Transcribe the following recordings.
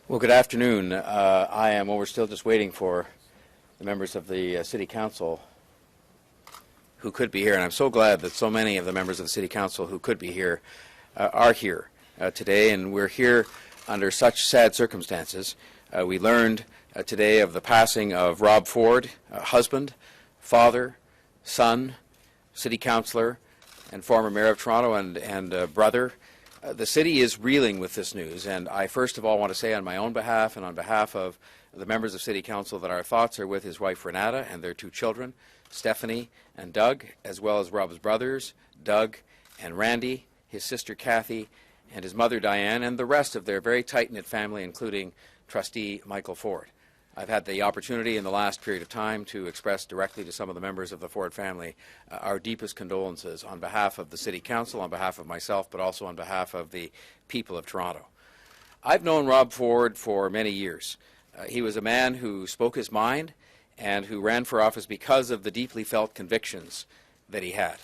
Well, good afternoon. We're still just waiting for the members of the City Council who could be here, and I'm so glad that so many of the members of the City Council who could be here are here today, and we're here under such sad circumstances. We learned today of the passing of Rob Ford, husband, father, son, City Councillor, and former Mayor of Toronto, and brother. The city is reeling with this news, and I first of all want to say on my own behalf and on behalf of the members of City Council that our thoughts are with his wife Renata and their two children, Stephanie and Doug, as well as Rob's brothers, Doug and Randy, his sister Kathy, and his mother Diane, and the rest of their very tight-knit family, including trustee Michael Ford. I've had the opportunity in the last period of time to express directly to some of the members of the Ford family our deepest condolences on behalf of the City Council, on behalf of myself, but also on behalf of the people of Toronto. I've known Rob Ford for many years. He was a man who spoke his mind and who ran for office because of the deeply felt convictions that he had.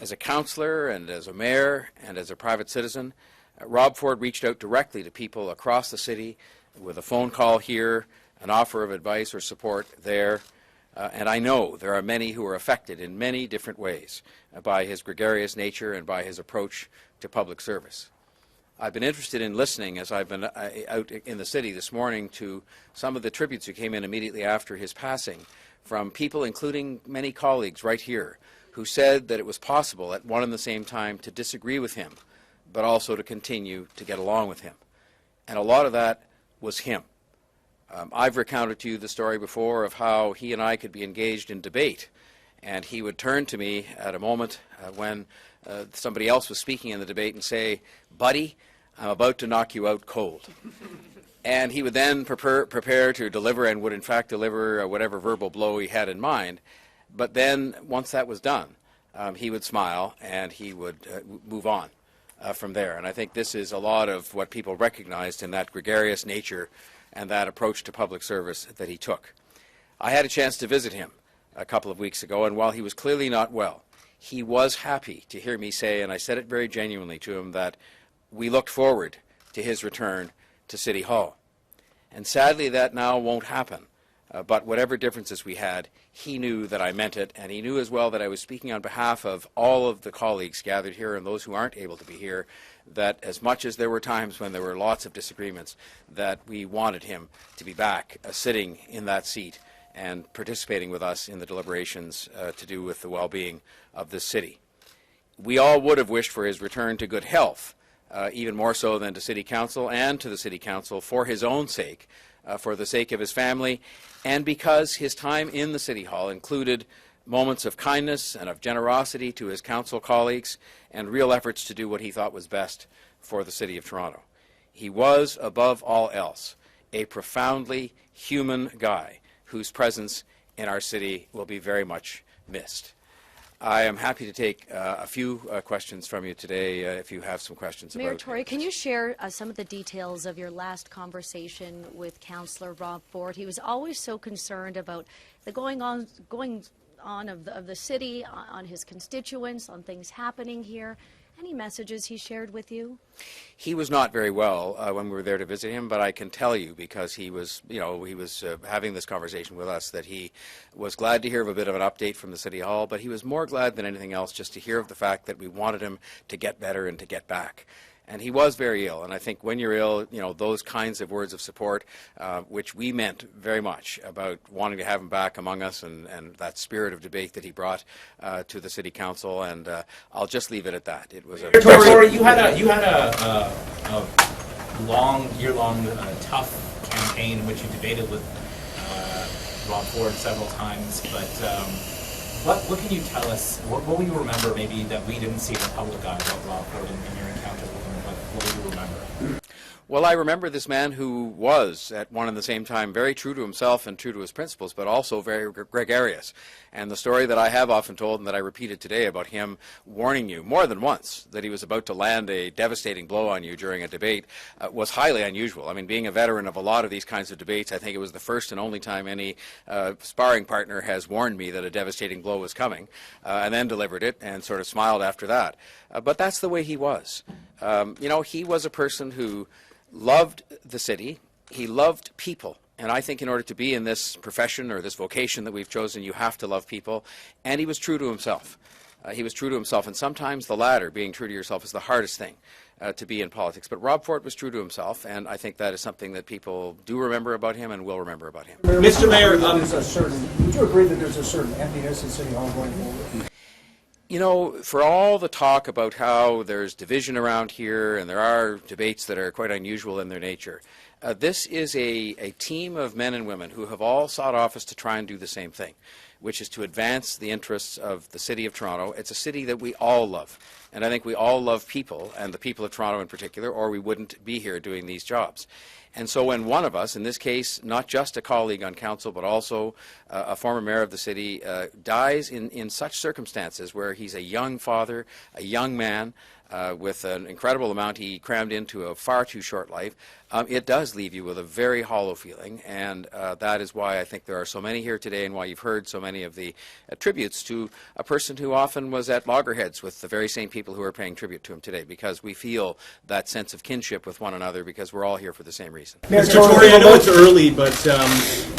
As a councillor and as a mayor and as a private citizen, Rob Ford reached out directly to people across the city with a phone call here, an offer of advice or support there, and I know there are many who are affected in many different ways by his gregarious nature and by his approach to public service. I've been interested in listening as I've been out in the city this morning to some of the tributes who came in immediately after his passing from people, including many colleagues right here, who said that it was possible at one and the same time to disagree with him, but also to continue to get along with him. And a lot of that was him. I've recounted to you the story before of how he and I could be engaged in debate, and he would turn to me at a moment when somebody else was speaking in the debate and say, "Buddy, I'm about to knock you out cold." And he would then prepare to deliver, and would in fact deliver whatever verbal blow he had in mind. But then, once that was done, he would smile and he would move on from there. And I think this is a lot of what people recognized in that gregarious nature and that approach to public service that he took. I had a chance to visit him a couple of weeks ago, and while he was clearly not well, he was happy to hear me say, and I said it very genuinely to him, that we looked forward to his return to City Hall. And sadly that now won't happen, but whatever differences we had, he knew that I meant it, and he knew as well that I was speaking on behalf of all of the colleagues gathered here and those who aren't able to be here, that as much as there were times when there were lots of disagreements, that we wanted him to be back sitting in that seat and participating with us in the deliberations to do with the well-being of this city. We all would have wished for his return to good health, even more so than to City Council and to the City Council for his own sake, for the sake of his family, and because his time in the City Hall included moments of kindness and of generosity to his council colleagues and real efforts to do what he thought was best for the City of Toronto. He was, above all else, a profoundly human guy whose presence in our city will be very much missed. I am happy to take a few questions from you today if you have some questions Mayor about Tory, can you share some of the details of your last conversation with Councillor Rob Ford? He was always so concerned about the going on of the city, on his constituents, on things happening here. Any messages he shared with you? He was not very well when we were there to visit him, but I can tell you, because he was, having this conversation with us, that he was glad to hear of a bit of an update from the City Hall, but he was more glad than anything else just to hear of the fact that we wanted him to get better and to get back. And he was very ill, and I think when you're ill, those kinds of words of support, which we meant very much about wanting to have him back among us, and that spirit of debate that he brought to the City Council, and I'll just leave it at that. It was a Tory, you had a year-long tough campaign in which you debated with Rob Ford several times, but what can you tell us? What will you remember maybe that we didn't see in the public eye about Rob Ford in your encounter with him? What will you remember? Well, I remember this man who was, at one and the same time, very true to himself and true to his principles, but also very gregarious. And the story that I have often told and that I repeated today about him warning you more than once that he was about to land a devastating blow on you during a debate was highly unusual. I mean, being a veteran of a lot of these kinds of debates, I think it was the first and only time any sparring partner has warned me that a devastating blow was coming, and then delivered it and sort of smiled after that. But that's the way he was. He was a person who loved the city, he loved people. And I think in order to be in this profession or this vocation that we've chosen, you have to love people. And he was true to himself. He was true to himself, and sometimes the latter, being true to yourself, is the hardest thing to be in politics. But Rob Ford was true to himself, and I think that is something that people do remember about him and will remember about him. Mr. Mayor, would you agree that there's a certain emptiness in City Hall going forward? You know, for all the talk about how there's division around here and there are debates that are quite unusual in their nature, this is a team of men and women who have all sought office to try and do the same thing, which is to advance the interests of the City of Toronto. It's a city that we all love, and I think we all love people, and the people of Toronto in particular, or we wouldn't be here doing these jobs. And so when one of us, in this case not just a colleague on council but also a former mayor of the city, dies in such circumstances where he's a young father, a young man, with an incredible amount he crammed into a far too short life, it does leave you with a very hollow feeling, and that is why I think there are so many here today and why you've heard so many of the tributes to a person who often was at loggerheads with the very same people who are paying tribute to him today, because we feel that sense of kinship with one another because we're all here for the same reason. Mr. Tory, I know it's early, but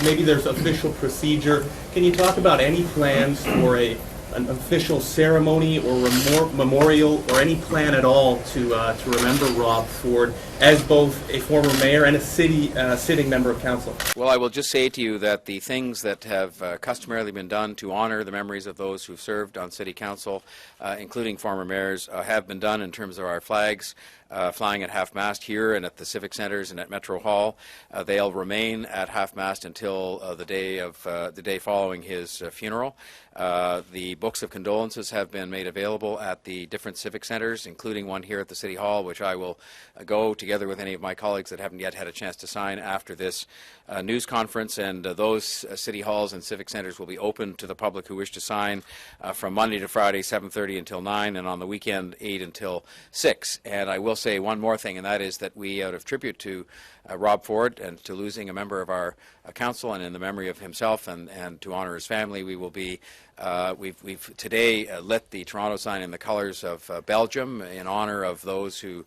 maybe there's official procedure. Can you talk about any plans for an official ceremony or memorial or any plan at all to remember Rob Ford as both a former mayor and a sitting member of council? Well, I will just say to you that the things that have customarily been done to honor the memories of those who've served on City Council, including former mayors, have been done in terms of our flags flying at half-mast here and at the Civic Centres and at Metro Hall. They'll remain at half-mast until the day following his funeral. The books of condolences have been made available at the different civic centres, including one here at the City Hall, which I will go together with any of my colleagues that haven't yet had a chance to sign after this news conference. And those city halls and civic centres will be open to the public who wish to sign from Monday to Friday, 7:30 until 9, and on the weekend, 8 until 6. And I will say one more thing, and that is that we, out of tribute to Rob Ford and to losing a member of our council and in the memory of himself and to honor his family, we will be we've today lit the Toronto sign in the colors of Belgium in honor of those who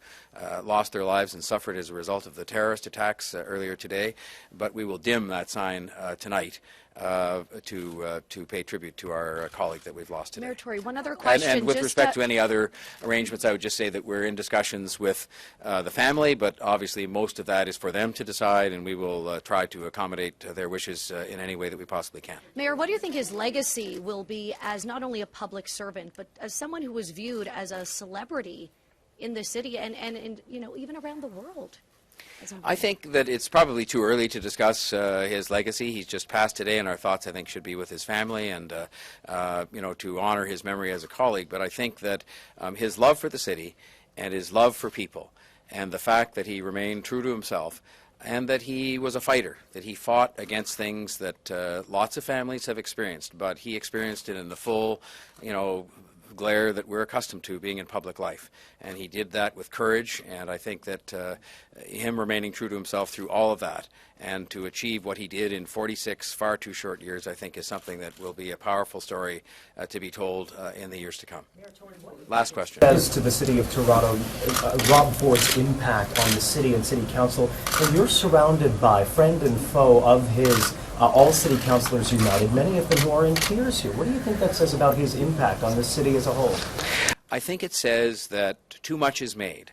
lost their lives and suffered as a result of the terrorist attacks earlier today. But we will dim that sign tonight to pay tribute to our colleague that we've lost today. Mayor Tory, one other question. And with respect to any other arrangements, I would just say that we're in discussions with the family, but obviously most of that is for them to decide, and we will try to accommodate their wishes in any way that we possibly can. Mayor, what do you think his legacy will be as not only a public servant, but as someone who was viewed as a celebrity in the city and you know, even around the world? I think that it's probably too early to discuss his legacy. He's just passed today, and our thoughts, I think, should be with his family and, you know, to honor his memory as a colleague. But I think that his love for the city and his love for people and the fact that he remained true to himself and that he was a fighter, that he fought against things that lots of families have experienced, but he experienced it in the full, you know, glare that we're accustomed to being in public life. And he did that with courage, and I think that him remaining true to himself through all of that and to achieve what he did in 46 far too short years, I think is something that will be a powerful story to be told in the years to come. Last question. As to the City of Toronto, Rob Ford's impact on the city and City Council, and you're surrounded by friend and foe of his, all City Councillors United, many of them who are in tears here. What do you think that says about his impact on the city as a whole? I think it says that too much is made,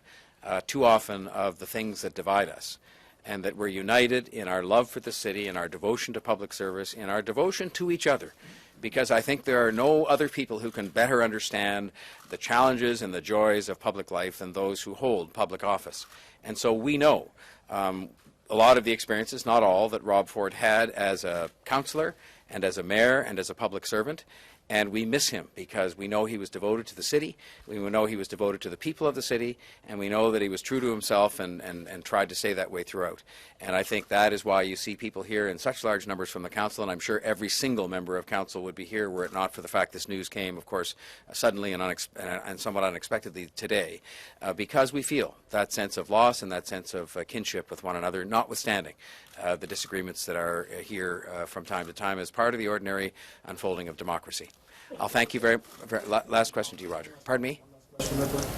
too often, of the things that divide us, and that we're united in our love for the city, in our devotion to public service, in our devotion to each other. Because I think there are no other people who can better understand the challenges and the joys of public life than those who hold public office. And so we know a lot of the experiences, not all, that Rob Ford had as a councillor and as a mayor and as a public servant. And we miss him because we know he was devoted to the city, we know he was devoted to the people of the city, and we know that he was true to himself and tried to stay that way throughout. And I think that is why you see people here in such large numbers from the council, and I'm sure every single member of council would be here were it not for the fact this news came, of course, suddenly and somewhat unexpectedly today, because we feel that sense of loss and that sense of kinship with one another, notwithstanding the disagreements that are here from time to time as part of the ordinary unfolding of democracy. I'll thank you very last question to you, Roger. Pardon me?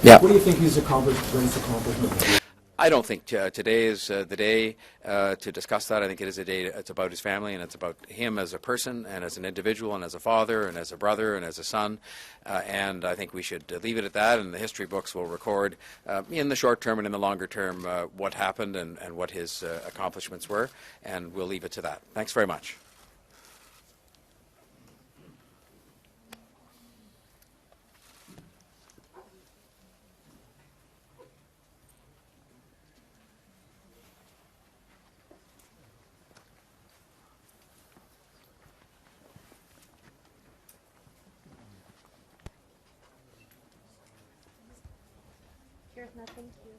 Yeah. What do you think he's accomplished, greatest accomplishment? I don't think today is the day to discuss that. I think it is a day, it's about his family, and it's about him as a person and as an individual and as a father and as a brother and as a son. And I think we should leave it at that, and the history books will record in the short term and in the longer term what happened and what his accomplishments were, and we'll leave it to that. Thanks very much. Here's nothing to you.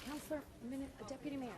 Councillor, Deputy Mayor.